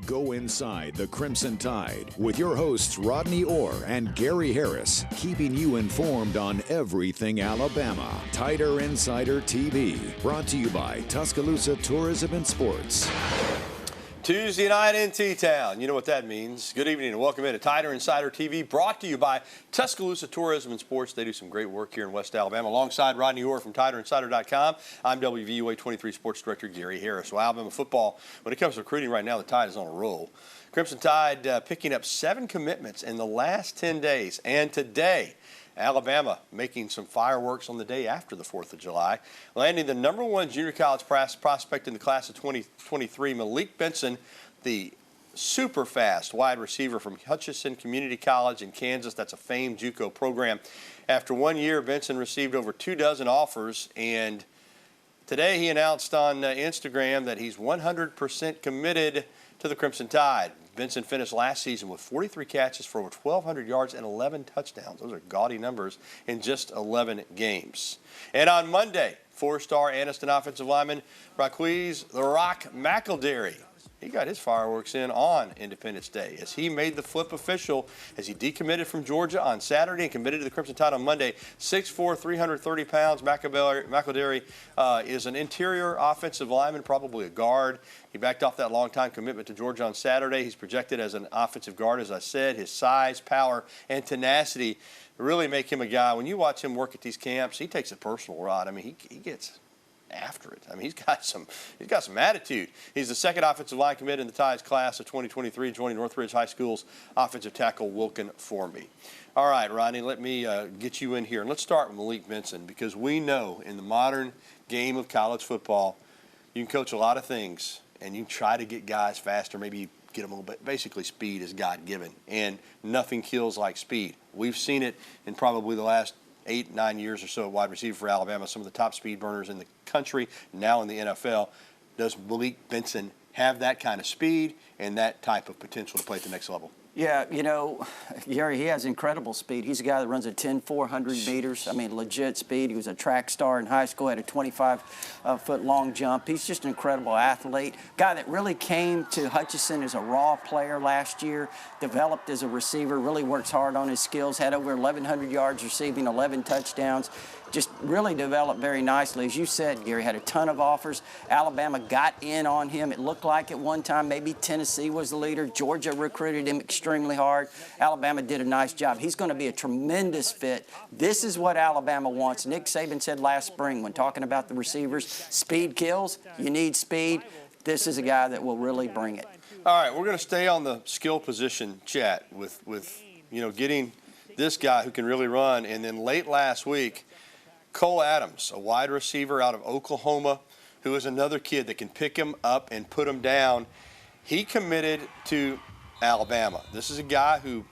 Go inside the Crimson Tide with your hosts Rodney Orr and Gary Harris, keeping you informed on everything Alabama. Tider Insider TV, brought to you by Tuscaloosa Tourism and Sports. Tuesday night in T-Town. You know what that means. Good evening and welcome into Tider Insider TV, brought to you by Tuscaloosa Tourism and Sports. They do some great work here in West Alabama. Alongside Rodney Orr from TiderInsider.com, I'm WVUA 23 Sports Director Gary Harris. So Alabama football, when it comes to recruiting right now, the Tide is on a roll. Crimson Tide picking up 7 commitments in the last 10 days. And today, Alabama making some fireworks on the day after the 4th of July, landing the #1 junior college prospect in the class of 2023, Malik Benson, the super fast wide receiver from Hutchinson Community College in Kansas. That's a famed JUCO program. After 1 year, Benson received over 24 offers, and today he announced on Instagram that he's 100% committed to the Crimson Tide. Benson finished last season with 43 catches for over 1,200 yards and 11 touchdowns. Those are gaudy numbers in just 11 games. And on Monday, 4-star Anniston offensive lineman Raquise "The Rock" McElderry, he got his fireworks in on Independence Day as he made the flip official as he decommitted from Georgia on Saturday and committed to the Crimson Tide on Monday. 6'4", 330 pounds. McElderry is an interior offensive lineman, probably a guard. He backed off that long-time commitment to Georgia on Saturday. He's projected as an offensive guard, as I said. His size, power, and tenacity really make him a guy. When you watch him work at these camps, he takes it personal, Rod. I mean, he gets after it. I mean, he's got some attitude. He's the second offensive line commit in the Tides class of 2023, joining Northridge High School's offensive tackle Wilkin Formby. All right, Rodney, let me get you in here. And let's start with Malik Benson, because we know in the modern game of college football, you can coach a lot of things, and you can try to get guys faster, maybe get them a little bit. Basically, speed is God-given, and nothing kills like speed. We've seen it in probably the last 8-9 years or so at wide receiver for Alabama, some of the top speed burners in the country, now in the NFL. Does Malik Benson have that kind of speed and that type of potential to play at the next level? Yeah, you know, Gary, he has incredible speed. He's a guy that runs a 10-400 meters. I mean, legit speed. He was a track star in high school, had a 25-foot long jump. He's just an incredible athlete. Guy that really came to Hutchinson as a raw player last year, developed as a receiver, really works hard on his skills, had over 1,100 yards receiving, 11 touchdowns. Just really developed very nicely. As you said, Gary, had a ton of offers. Alabama got in on him. It looked like at one time maybe Tennessee was the leader. Georgia recruited him extremely hard. Alabama did a nice job. He's going to be a tremendous fit. This is what Alabama wants. Nick Saban said last spring when talking about the receivers, speed kills. You need speed. This is a guy that will really bring it. All right, we're going to stay on the skill position chat with getting this guy who can really run. And then late last week, Cole Adams, a wide receiver out of Oklahoma, who is another kid that can pick him up and put him down. He committed to Alabama. This is a guy who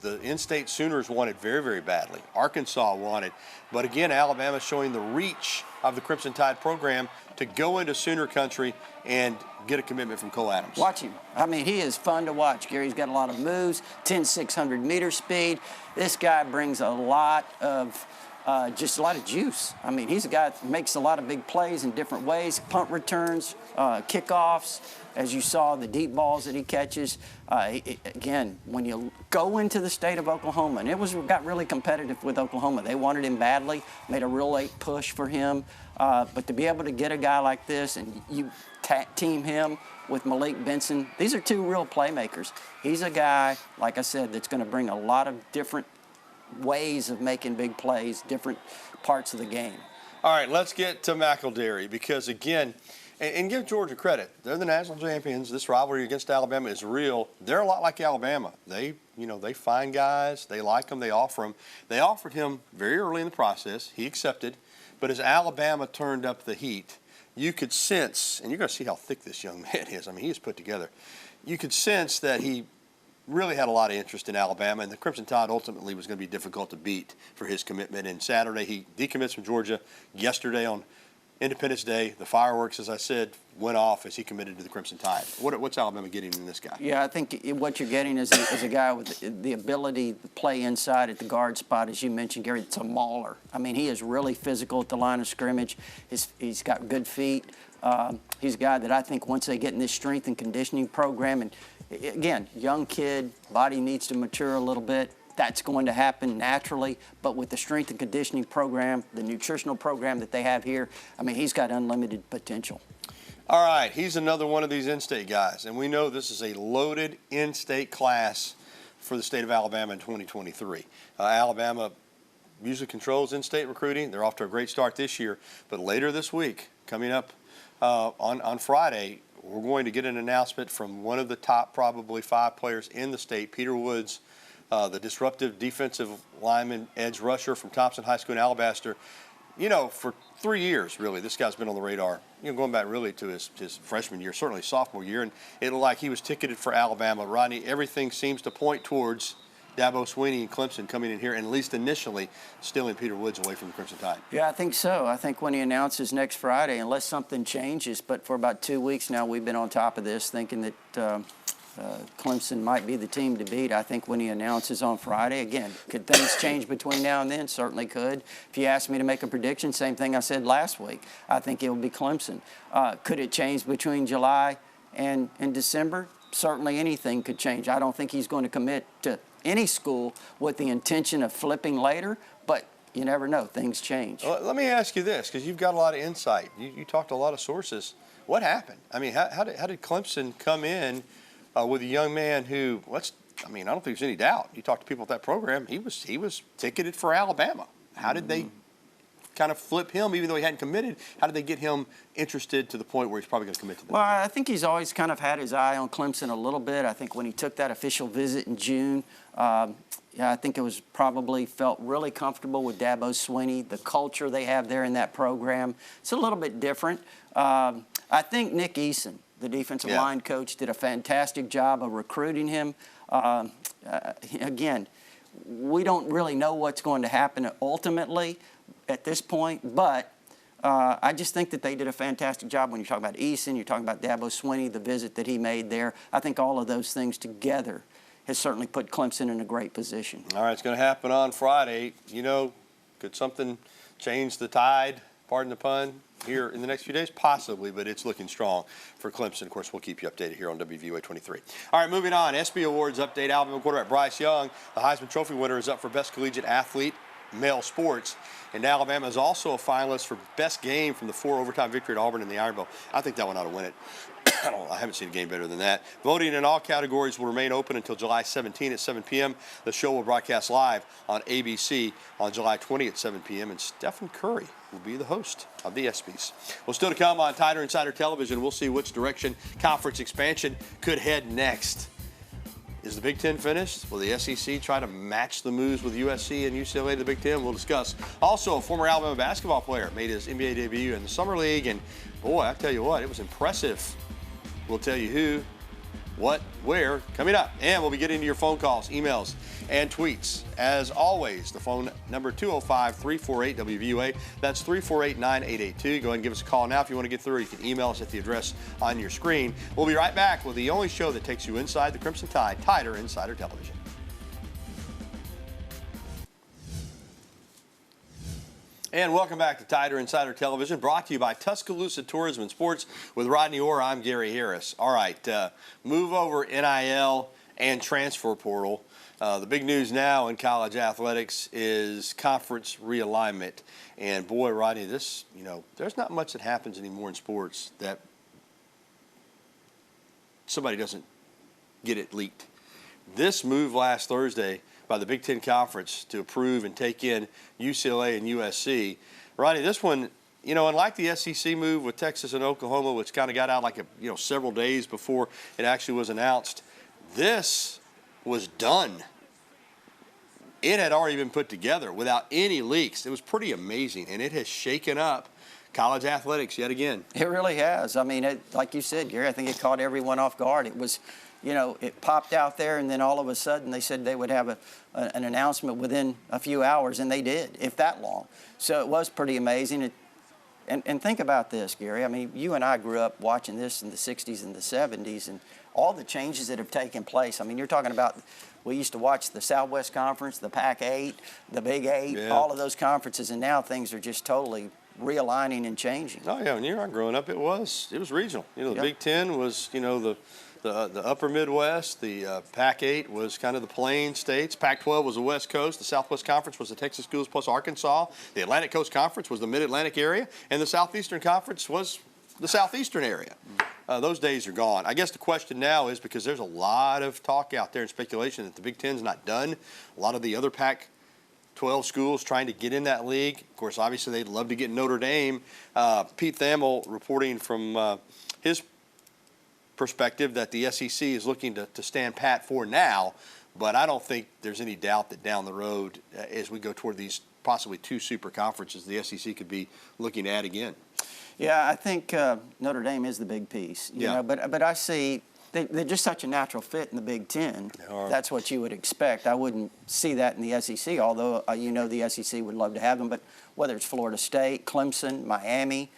the in-state Sooners wanted very, very badly. Arkansas wanted. But again, Alabama showing the reach of the Crimson Tide program to go into Sooner country and get a commitment from Cole Adams. Watch him. I mean, he is fun to watch, Gary. He's got a lot of moves, 10-600 meter speed. This guy brings a lot of just a lot of juice. I mean, he's a guy that makes a lot of big plays in different ways, punt returns, kickoffs, as you saw, the deep balls that he catches. Again, when you go into the state of Oklahoma, and it got really competitive with Oklahoma. They wanted him badly, made a real late push for him. But to be able to get a guy like this and you team him with Malik Benson, these are two real playmakers. He's a guy, like I said, that's going to bring a lot of different ways of making big plays, different parts of the game. All right, let's get to McElderry because, again, and give Georgia credit. They're the national champions. This rivalry against Alabama is real. They're a lot like Alabama. They find guys. They like them. They offer them. They offered him very early in the process. He accepted. But as Alabama turned up the heat, you could sense, and you're going to see how thick this young man is. I mean, he is put together. You could sense that he really had a lot of interest in Alabama, and the Crimson Tide ultimately was going to be difficult to beat for his commitment. And Saturday, he decommits from Georgia. Yesterday on Independence Day, the fireworks, as I said, went off as he committed to the Crimson Tide. What's Alabama getting in this guy? Yeah, I think what you're getting is a guy with the ability to play inside at the guard spot, as you mentioned, Gary. It's a mauler. I mean, he is really physical at the line of scrimmage. He's got good feet. He's a guy that I think once they get in this strength and conditioning program, and again, young kid, body needs to mature a little bit. That's going to happen naturally, but with the strength and conditioning program, the nutritional program that they have here, I mean, he's got unlimited potential. All right, he's another one of these in-state guys, and we know this is a loaded in-state class for the state of Alabama in 2023. Alabama usually controls in-state recruiting. They're off to a great start this year, but later this week, coming up on Friday, we're going to get an announcement from one of the top probably 5 players in the state, Peter Woods, the disruptive defensive lineman, edge rusher from Thompson High School in Alabaster. You know, for 3 years, really, this guy's been on the radar, you know, going back really to his freshman year, certainly sophomore year, and it looked like he was ticketed for Alabama. Rodney, everything seems to point towards Dabo Swinney and Clemson coming in here, and at least initially stealing Peter Woods away from the Crimson Tide. Yeah, I think so. I think when he announces next Friday, unless something changes, but for about 2 weeks now, we've been on top of this, thinking that Clemson might be the team to beat. I think when he announces on Friday, again, could things change between now and then? Certainly could. If you asked me to make a prediction, same thing I said last week. I think it will be Clemson. Could it change between July and December? Certainly anything could change. I don't think he's going to commit to any school with the intention of flipping later, but you never know. Things change. Well, let me ask you this, because you've got a lot of insight. You talked to a lot of sources. What happened? I mean, how did Clemson come in with a young man who, I don't think there's any doubt. You talk to people at that program, he was ticketed for Alabama. How did they kind of flip him, even though he hadn't committed? How did they get him interested to the point where he's probably going to commit to them? Well, I think he's always kind of had his eye on Clemson a little bit. I think when he took that official visit in June, I think it was probably felt really comfortable with Dabo Swinney, the culture they have there in that program. It's a little bit different. I think Nick Eason, the defensive line coach, did a fantastic job of recruiting him. Again, we don't really know what's going to happen ultimately at this point, but I just think that they did a fantastic job. When you talk about Eason, you're talking about Dabo Swinney, the visit that he made there. I think all of those things together has certainly put Clemson in a great position. All right, it's going to happen on Friday. You know, could something change the tide, pardon the pun, here in the next few days? Possibly, but it's looking strong for Clemson. Of course, we'll keep you updated here on WVUA 23. All right, moving on. ESPY Awards update. Alabama quarterback Bryce Young, the Heisman Trophy winner, is up for Best Collegiate Athlete, Male Sports. And Alabama is also a finalist for Best Game from the 4 overtime victory at Auburn in the Iron Bowl. I think that one ought to win it. I haven't seen a game better than that. Voting in all categories will remain open until July 17 at 7 p.m. The show will broadcast live on ABC on July 20 at 7 p.m. And Stephen Curry will be the host of the ESPYs. Well, still to come on Tider Insider Television, we'll see which direction conference expansion could head next. Is the Big Ten finished? Will the SEC try to match the moves with USC and UCLA to the Big Ten? We'll discuss. Also, a former Alabama basketball player made his NBA debut in the Summer League, and boy, I tell you what, it was impressive. We'll tell you who, what, where, coming up. And we'll be getting to your phone calls, emails, and tweets. As always, the phone number 205-348-WVUA. That's 348-9882. Go ahead and give us a call now if you want to get through. You can email us at the address on your screen. We'll be right back with the only show that takes you inside the Crimson Tide, Tider Insider Television. And welcome back to Tider Insider Television, brought to you by Tuscaloosa Tourism and Sports. With Rodney Orr, I'm Gary Harris. All right, move over, NIL, and transfer portal. The big news now in college athletics is conference realignment. And boy, Rodney, this, there's not much that happens anymore in sports that somebody doesn't get it leaked. This move last Thursday by the Big Ten Conference to approve and take in UCLA and USC. Rodney, this one, unlike the SEC move with Texas and Oklahoma, which kind of got out like several days before it actually was announced, this was done. It had already been put together without any leaks. It was pretty amazing, and it has shaken up college athletics yet again. It really has. I mean, like you said, Gary, I think it caught everyone off guard. It was, it popped out there, and then all of a sudden they said they would have an announcement within a few hours, and they did, if that long. So it was pretty amazing. And think about this, Gary. I mean, you and I grew up watching this in the 60s and the 70s, and all the changes that have taken place. I mean, you're talking about, we used to watch the Southwest Conference, the Pac-8, the Big 8, all of those conferences, and now things are just totally realigning and changing. Oh yeah, when you were growing up, it was regional. You know, the Yep. Big Ten was, you know, the upper Midwest. The Pac-8 was kind of the plain states. Pac-12 was the West Coast. The Southwest Conference was the Texas schools plus Arkansas. The Atlantic Coast Conference was the Mid-Atlantic area, and the Southeastern Conference was the Southeastern area. Those days are gone. I guess the question now is, because there's a lot of talk out there and speculation that the Big Ten's not done. A lot of the other Pac-12 schools trying to get in that league. Of course, obviously they'd love to get Notre Dame. Pete Thamel reporting from his perspective that the SEC is looking to stand pat for now, but I don't think there's any doubt that down the road, as we go toward these possibly 2 super conferences, the SEC could be looking at again. Yeah, I think Notre Dame is the big piece. You know, but I see they're just such a natural fit in the Big Ten. That's what you would expect. I wouldn't see that in the SEC, although you know the SEC would love to have them. But whether it's Florida State, Clemson, Miami,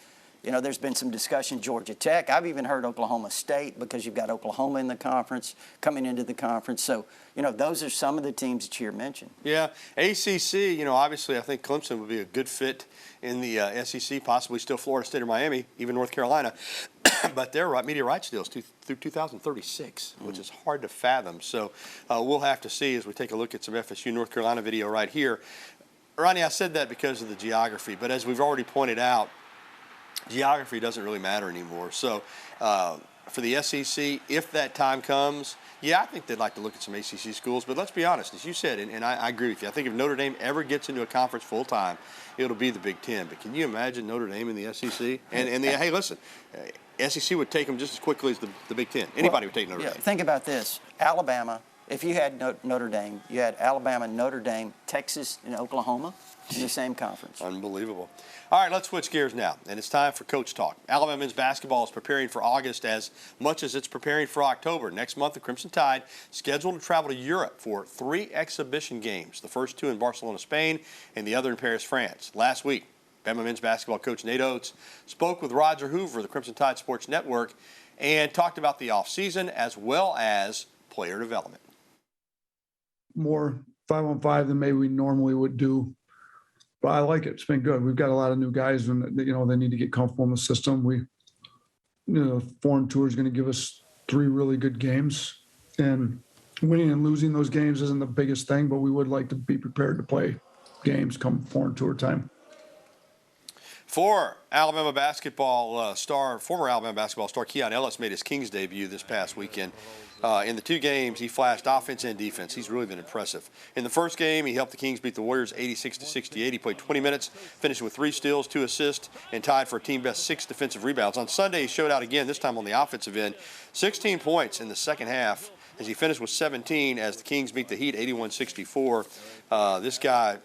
you know, there's been some discussion, Georgia Tech. I've even heard Oklahoma State, because you've got Oklahoma in the conference, coming into the conference. So, you know, those are some of the teams that you mentioned. Yeah, ACC, you know, obviously I think Clemson would be a good fit in the SEC, possibly still Florida State or Miami, even North Carolina. But their media rights deals through 2036, which is hard to fathom. So we'll have to see as we take a look at some FSU North Carolina video right here. Ronnie, I said that because of the geography, but as we've already pointed out, geography doesn't really matter anymore. So for the SEC, if that time comes, yeah, I think they'd like to look at some ACC schools. But let's be honest, as you said, and I agree with you. I think if Notre Dame ever gets into a conference full time, it'll be the Big Ten. But can you imagine Notre Dame in the SEC? Hey, listen, SEC would take them just as quickly as the Big Ten. Anybody would take Notre Dame. Think about this. Alabama, if you had Notre Dame, you had Alabama, Notre Dame, Texas, and Oklahoma in the same conference. Unbelievable. All right, let's switch gears now, and it's time for Coach Talk. Alabama men's basketball is preparing for August as much as it's preparing for October. Next month, the Crimson Tide scheduled to travel to Europe for 3 exhibition games, the first 2 in Barcelona, Spain, and the other in Paris, France. Last week, Bama men's basketball coach Nate Oates spoke with Roger Hoover, the Crimson Tide Sports Network, and talked about the offseason as well as player development. More 5-on-5 than maybe we normally would do. But I like it. It's been good. We've got a lot of new guys, and you know they need to get comfortable in the system. Foreign tour is going to give us 3 really good games, and winning and losing those games isn't the biggest thing, but we would like to be prepared to play games come foreign tour time. Former Alabama basketball star Keon Ellis made his Kings debut this past weekend. In the 2 games, he flashed offense and defense. He's really been impressive. In the first game, he helped the Kings beat the Warriors 86-68. He played 20 minutes, finished with 3 steals, 2 assists, and tied for a team-best 6 defensive rebounds. On Sunday, he showed out again, this time on the offensive end. 16 points in the second half as he finished with 17 as the Kings beat the Heat 81-64. This guy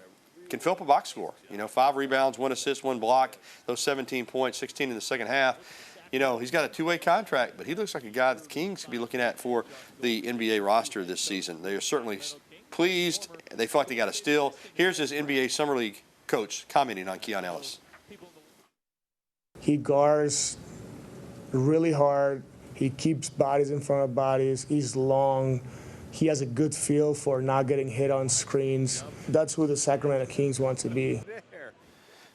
can fill up a box score. 5 rebounds, 1 assist, 1 block, those 17 points, 16 in the second half. He's got a 2-way contract, but he looks like a guy that the Kings could be looking at for the NBA roster this season. They are certainly pleased. They feel like they got a steal. Here's his NBA Summer League coach commenting on Keon Ellis. He guards really hard. He keeps bodies in front of bodies. He's long. He has a good feel for not getting hit on screens. That's who the Sacramento Kings want to be.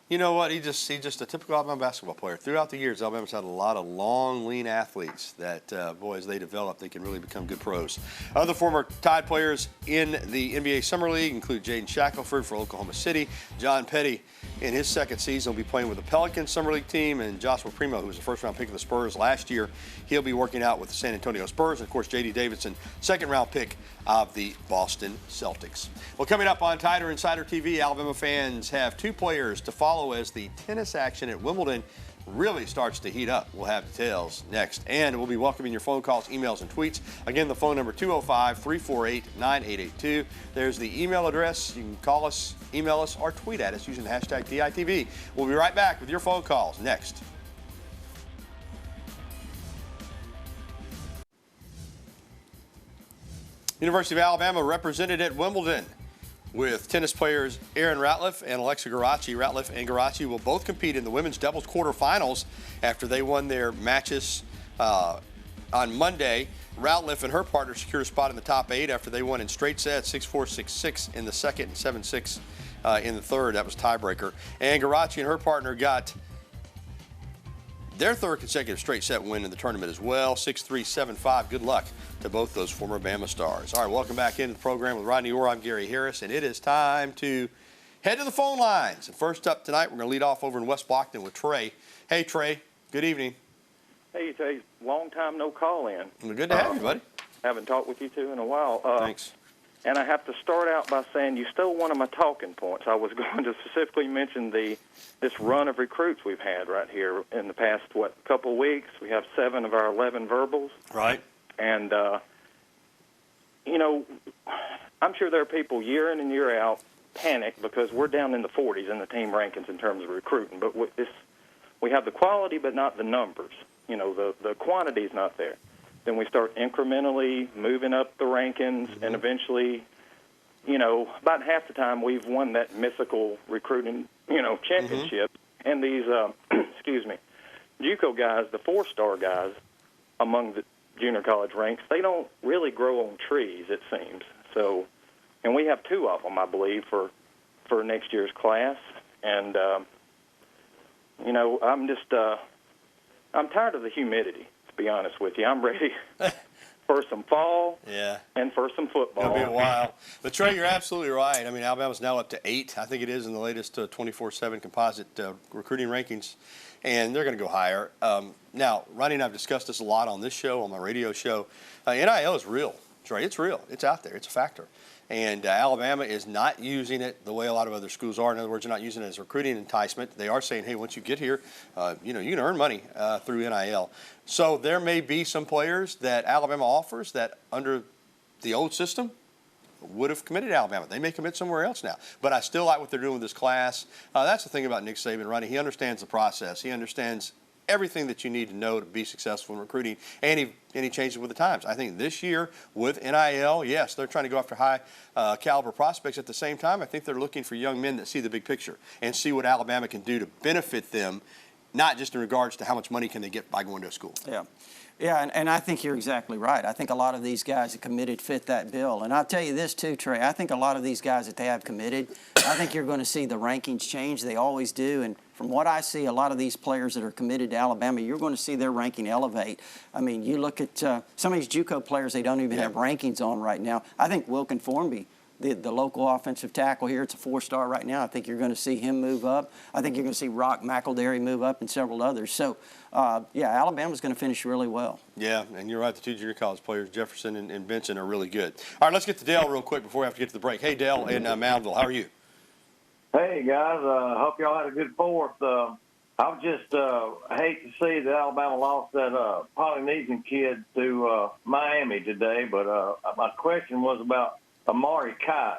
You know what? He's just a typical Alabama basketball player. Throughout the years, Alabama's had a lot of long, lean athletes that, as they develop, they can really become good pros. Other former Tide players in the NBA Summer League include Jaden Shackelford for Oklahoma City. John Petty, in his second season, will be playing with the Pelicans Summer League team. And Joshua Primo, who was the first-round pick of the Spurs last year, he'll be working out with the San Antonio Spurs. And, of course, J.D. Davidson, second-round pick of the Boston Celtics. Well, coming up on Tider Insider TV, Alabama fans have 2 players to follow as the tennis action at Wimbledon really starts to heat up. We'll have details next. And we'll be welcoming your phone calls, emails, and tweets. Again, the phone number 205-348-9882. There's the email address. You can call us, email us, or tweet at us using the hashtag TITV. We'll be right back with your phone calls next. University of Alabama represented at Wimbledon with tennis players Erin Routliffe and Alexa Guarachi. Routliffe and Guarachi will both compete in the women's doubles quarterfinals after they won their matches on Monday. Routliffe and her partner secured a spot in the top 8 after they won in straight sets, 6-4, 6-6 in the second and 7-6 in the third. That was tiebreaker. And Guarachi and her partner got their third consecutive straight set win in the tournament as well, 6-3, 7-5. Good luck to both those former Bama stars. All right, welcome back into the program with Rodney Orr. I'm Gary Harris, and it is time to head to the phone lines. And first up tonight, we're going to lead off over in West Blockton with Trey. Hey, Trey. Good evening. Hey, Trey. Long time no call in. Well, good to have you, buddy. Haven't talked with you two in a while. Thanks. And I have to start out by saying you stole one of my talking points. I was going to specifically mention this run of recruits we've had right here in the past, couple of weeks. We have 7 of our 11 verbals. Right. And, you know, I'm sure there are people year in and year out panic because we're down in the 40s in the team rankings in terms of recruiting. But we have the quality but not the numbers. You know, the quantity's not there. Then we start incrementally moving up the rankings, and eventually, you know, about half the time we've won that mythical recruiting, championship. And these, JUCO guys, the 4-star guys among the junior college ranks, they don't really grow on trees, it seems. So, and we have 2 of them, I believe, for next year's class. And, I'm just, I'm tired of the humidity. To be honest with you, I'm ready for some fall and for some football. It'll be a while. But, Trey, you're absolutely right. I mean, Alabama's now up to 8, I think it is, in the latest 24/7 composite recruiting rankings, and they're going to go higher. Now, Ronnie and I have discussed this a lot on this show, on my radio show. NIL is real, Trey. It's real. It's out there. It's a factor. And Alabama is not using it the way a lot of other schools are. In other words, they're not using it as recruiting enticement. They are saying, hey, once you get here, you can earn money through NIL. So there may be some players that Alabama offers that under the old system would have committed to Alabama. They may commit somewhere else now. But I still like what they're doing with this class. That's the thing about Nick Saban, Ronnie. He understands the process. He understands everything that you need to know to be successful in recruiting, and he changes with the times. I think this year with NIL, yes, they're trying to go after high caliber prospects. At the same time, I think they're looking for young men that see the big picture and see what Alabama can do to benefit them, not just in regards to how much money can they get by going to a school. Yeah, and I think you're exactly right. I think a lot of these guys that committed fit that bill. And I'll tell you this too, Trey. I think a lot of these guys that they have committed, I think you're going to see the rankings change. They always do. And from what I see, a lot of these players that are committed to Alabama, you're going to see their ranking elevate. I mean, you look at some of these JUCO players they don't even have rankings on right now. I think Wilkin Formby, the local offensive tackle here, it's a 4-star right now. I think you're going to see him move up. I think you're going to see Rock McElderry move up and several others. So, Alabama's going to finish really well. Yeah, and you're right. The 2 junior college players, Jefferson and Benson, are really good. All right, let's get to Dale real quick before we have to get to the break. Hey, Dale in Moundville, how are you? Hey, guys. Hope y'all had a good 4th. I was just hate to see that Alabama lost that Polynesian kid to Miami today, but my question was about Amari Kite.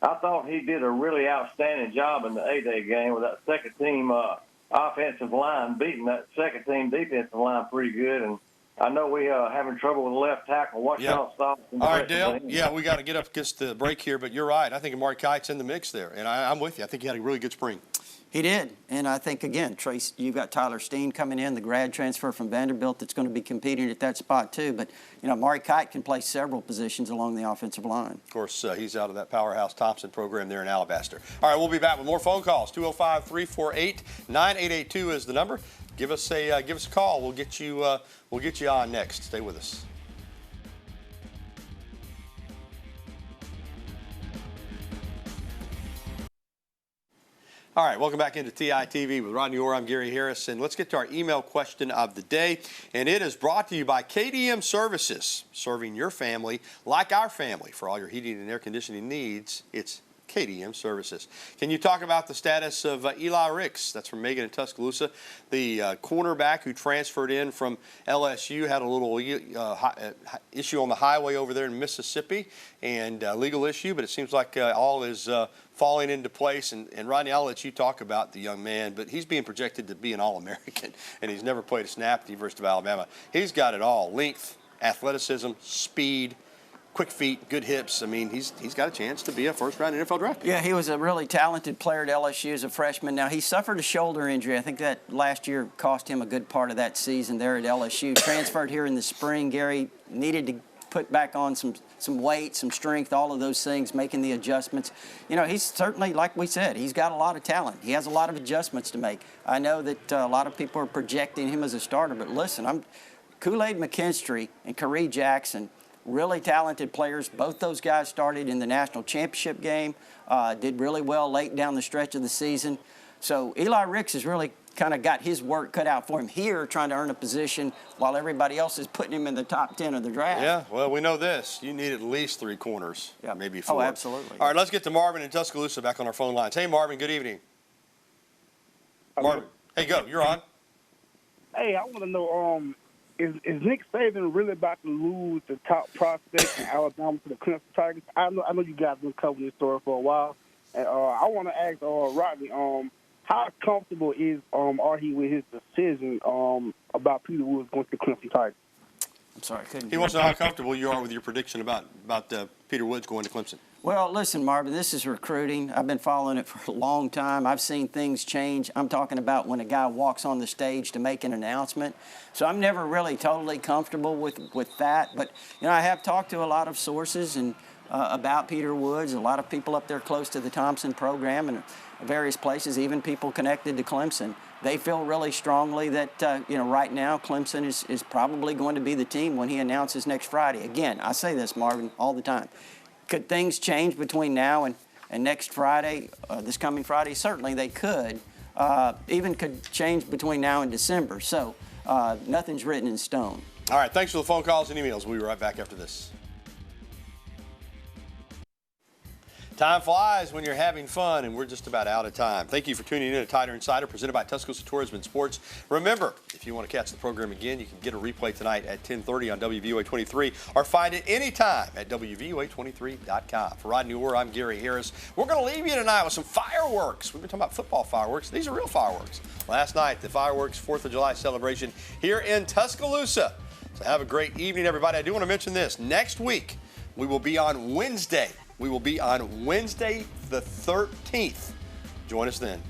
I thought he did a really outstanding job in the A-Day game with that second-team offensive line, beating that second-team defensive line pretty good. And I know we having trouble with the left tackle. What's y'all's thoughts? All right, Dale. Yeah, we got to get up against the break here, but you're right. I think Amari Kite's in the mix there, and I'm with you. I think he had a really good spring. He did, and I think, again, Trace, you've got Tyler Steen coming in, the grad transfer from Vanderbilt that's going to be competing at that spot too. But, Amari Kite can play several positions along the offensive line. Of course, he's out of that Powerhouse Thompson program there in Alabaster. All right, we'll be back with more phone calls. 205-348-9882 is the number. Give us a call. We'll get you on next. Stay with us. All right, welcome back into TITV with Rodney Orr. I'm Gary Harris, and let's get to our email question of the day. And it is brought to you by KDM Services, serving your family like our family. For all your heating and air conditioning needs, it's KDM Services. Can you talk about the status of Eli Ricks? That's from Megan in Tuscaloosa. The cornerback who transferred in from LSU had a little issue on the highway over there in Mississippi, and legal issue, but it seems like all is falling into place. And Rodney, I'll let you talk about the young man, but he's being projected to be an All-American, and he's never played a snap at the University of Alabama. He's got it all: length, athleticism, speed, quick feet, good hips. I mean, he's got a chance to be a first-round NFL draft pick. Yeah, he was a really talented player at LSU as a freshman. Now, he suffered a shoulder injury. I think that last year cost him a good part of that season there at LSU. Transferred here in the spring. Gary needed to put back on some weight, some strength, all of those things, making the adjustments. You know, he's certainly, like we said, he's got a lot of talent. He has a lot of adjustments to make. I know that a lot of people are projecting him as a starter, but listen, Kool-Aid McKinstry and Kari Jackson, really talented players. Both those guys started in the national championship game, did really well late down the stretch of the season. So Eli Ricks has really kind of got his work cut out for him here, trying to earn a position while everybody else is putting him in the top 10 of the draft. Yeah, well, we know this. You need at least 3 corners, maybe 4. Oh, absolutely. All right, let's get to Marvin in Tuscaloosa back on our phone lines. Hey, Marvin, good evening. Marvin, hey, go. You're on. Hey, I want to know, is Nick Saban really about to lose the top prospect in Alabama to the Clemson Tigers? I know you guys have been covering this story for a while. And I want to ask Rodney, how comfortable are he with his decision about Peter Woods going to the Clemson Tigers? I'm sorry, I couldn't. He wants to know how comfortable you are with your prediction about Peter Woods going to Clemson. Well, listen, Marvin, this is recruiting. I've been following it for a long time. I've seen things change. I'm talking about when a guy walks on the stage to make an announcement. So I'm never really totally comfortable with that. But, you know, I have talked to a lot of sources and about Peter Woods, a lot of people up there close to the Thompson program and various places, even people connected to Clemson. They feel really strongly that, you know, right now Clemson is probably going to be the team when he announces next Friday. Again, I say this, Marvin, all the time. Could things change between now and next Friday, this coming Friday? Certainly they could. Even could change between now and December. So nothing's written in stone. All right, thanks for the phone calls and emails. We'll be right back after this. Time flies when you're having fun, and we're just about out of time. Thank you for tuning in to Tider Insider, presented by Tuscaloosa Tourism and Sports. Remember, if you want to catch the program again, you can get a replay tonight at 10:30 on WVOA 23, or find it anytime at WVOA23.com. For Rodney Orr, I'm Gary Harris. We're going to leave you tonight with some fireworks. We've been talking about football fireworks. These are real fireworks. Last night, the fireworks 4th of July celebration here in Tuscaloosa. So have a great evening, everybody. I do want to mention this. Next week, we will be on Wednesday. We will be on Wednesday the 13th. Join us then.